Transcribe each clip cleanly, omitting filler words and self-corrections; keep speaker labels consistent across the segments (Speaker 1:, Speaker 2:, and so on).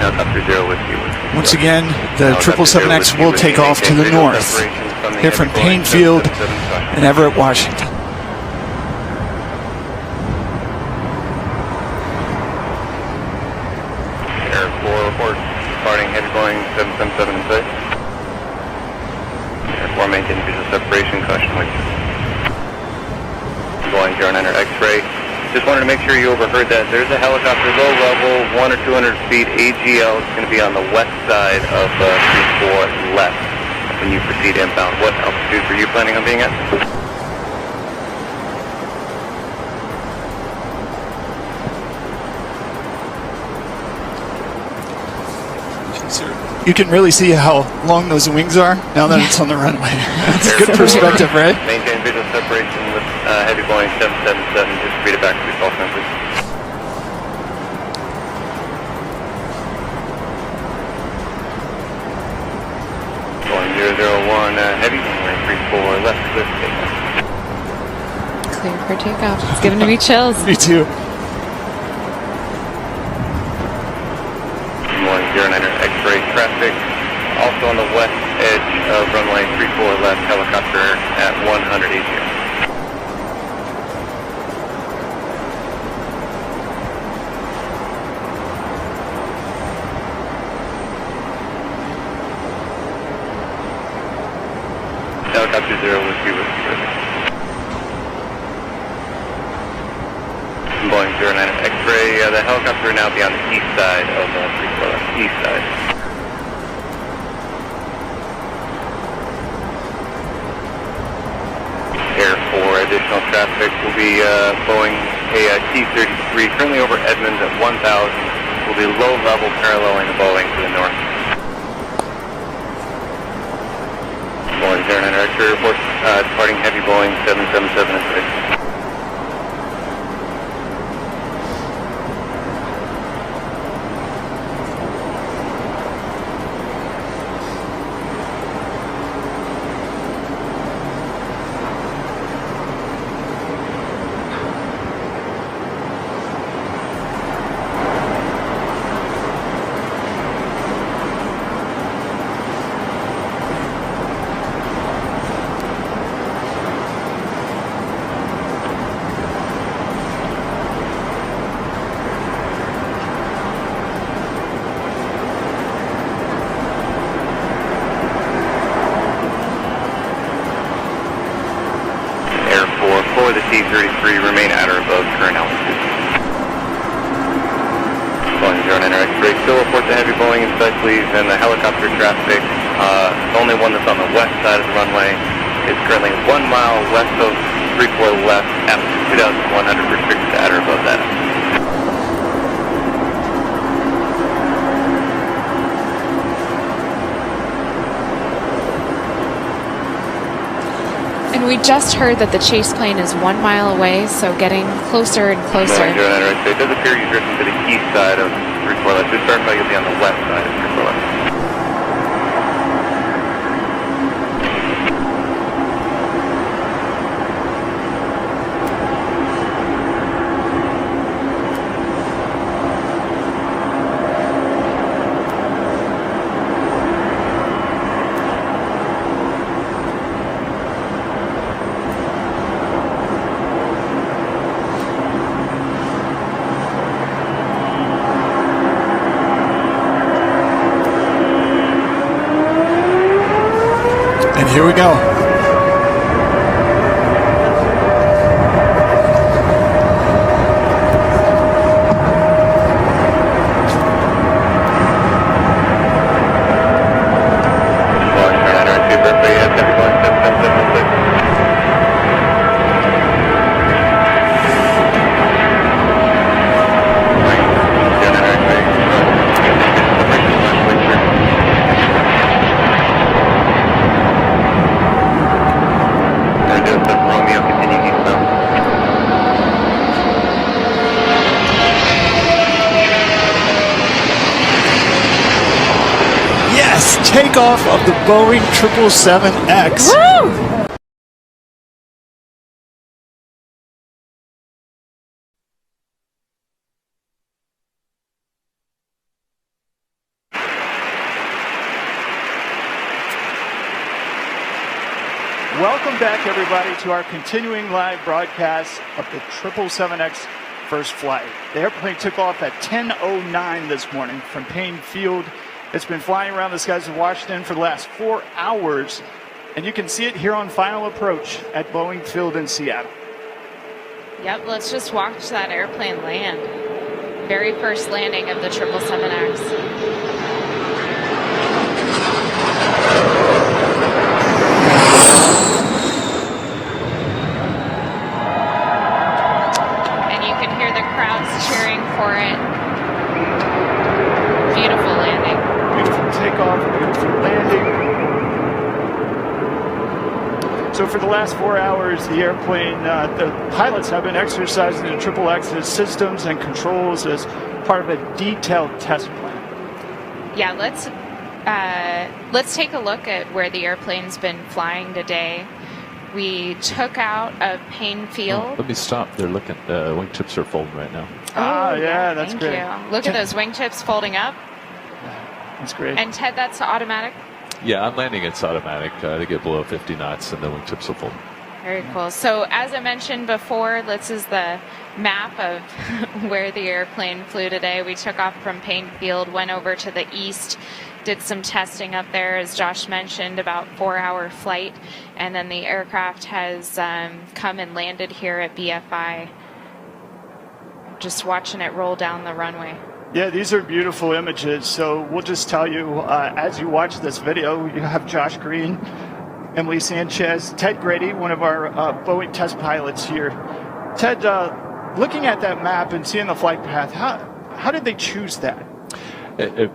Speaker 1: Helicopter 0 with you.
Speaker 2: Once again, the 777X will take off to the north, here from Payne Field in Everett, Washington.
Speaker 1: Air 4 report, departing heavy Boeing 777X. Air 4 maintain visual separation, caution wait. Boeing 09er X-ray. Just wanted to make sure you overheard that. There's a helicopter low level, 100 or 200 feet, AGL. It's going to be on the west side of 34 left when you proceed inbound. What altitude were you planning on being at?
Speaker 2: You can really see how long those wings are now that it's on the runway. That's a good perspective, right?
Speaker 1: Maintain visual separation with heavy Boeing 777. Just read it back to the call center. Boeing 001, heavy runway 34 left, clear for takeoff.
Speaker 3: Clear for takeoff. It's giving me chills.
Speaker 2: Me too.
Speaker 1: Boeing 09er X-ray traffic. Also on the west edge of runway 34 left, helicopter at 100 AGL. Helicopter 0 with you with service. Boeing 09er X-ray, the helicopter now be on the east side of 34 left, east side. Air 4 additional traffic will be Boeing T-33, currently over Edmonds at 1,000, will be low level paralleling the Boeing to the north. Boeing 09er X-ray report, departing heavy Boeing 777X. For the T-33, remain at or above current altitude. Boeing 09er X-ray, still report the heavy Boeing inside please, and the helicopter traffic, the only one that's on the west side of the runway, is currently 1 mile west of 34 left at 2,100, restricted to at or above that.
Speaker 3: And we just heard that the chase plane is 1 mile away, so getting closer and closer.
Speaker 1: Boeing 09er X-ray, it does appear you're drifting to the east side of 34 left. Just verify you'll be on the west side of 34 left.
Speaker 2: Here we go. Takeoff of the Boeing 777X.
Speaker 3: Woo!
Speaker 2: Welcome back, everybody, to our continuing live broadcast of the 777X first flight. The airplane took off at 10:09 this morning from Payne Field. It's been flying around the skies of Washington for the last 4 hours, and you can see it here on final approach at Boeing Field in Seattle.
Speaker 3: Yep, let's just watch that airplane land. Very first landing of the 777X. Cheering for it. Beautiful landing.
Speaker 2: Beautiful takeoff, beautiful landing. So for the last 4 hours, the airplane, the pilots have been exercising the XXX's systems and controls as part of a detailed test plan.
Speaker 3: Yeah, let's take a look at where the airplane's been flying today. We took out of Payne Field.
Speaker 4: Oh, let me stop. They're looking. Wingtips are folding right now.
Speaker 2: Yeah, that's
Speaker 3: thank
Speaker 2: great.
Speaker 3: You. Look at those wingtips folding up.
Speaker 2: That's great.
Speaker 3: And Ted, that's automatic?
Speaker 4: Yeah, on landing it's automatic. They get below 50 knots and the wingtips will fold.
Speaker 3: Very cool. So as I mentioned before, this is the map of where the airplane flew today. We took off from Payne Field, went over to the east, did some testing up there, as Josh mentioned, about 4-hour flight, and then the aircraft has come and landed here at BFI. Just watching it roll down the runway.
Speaker 2: Yeah, these are beautiful images. So we'll just tell you, as you watch this video, you have Josh Green, Emily Sanchez, Ted Grady, one of our Boeing test pilots here. Ted, looking at that map and seeing the flight path, how did they choose that?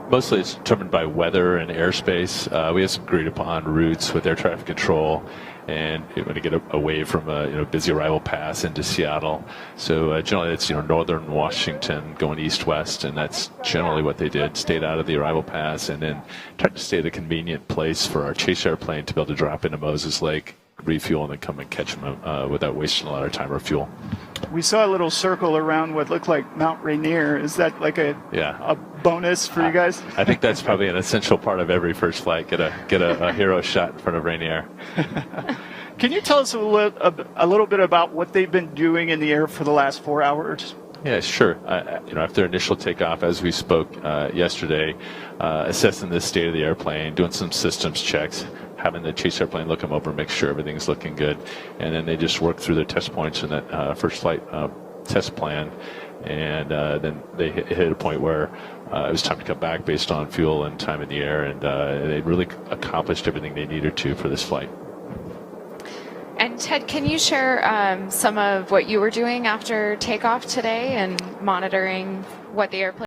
Speaker 4: Mostly it's determined by weather and airspace. We have some agreed upon routes with air traffic control, and we want to get away from a busy arrival pass into Seattle. So generally it's northern Washington going east-west, and that's generally what they did. Stayed out of the arrival pass, and then tried to stay at a convenient place for our chase airplane to be able to drop into Moses Lake, refuel, and then come and catch them without wasting a lot of time or fuel.
Speaker 2: We saw a little circle around what looked like Mount Rainier. Is that like a bonus for you guys?
Speaker 4: I think that's probably an essential part of every first flight. Get a hero shot in front of Rainier.
Speaker 2: Can you tell us a little bit about what they've been doing in the air for the last 4 hours?
Speaker 4: Yeah, sure. After initial takeoff, as we spoke yesterday, assessing the state of the airplane, doing some systems checks, having the chase airplane look them over, make sure everything's looking good, and then they just work through their test points in that first flight test plan, and then they hit a point where it was time to come back based on fuel and time in the air, and they really accomplished everything they needed to for this flight.
Speaker 3: And Ted, can you share some of what you were doing after takeoff today and monitoring what the airplane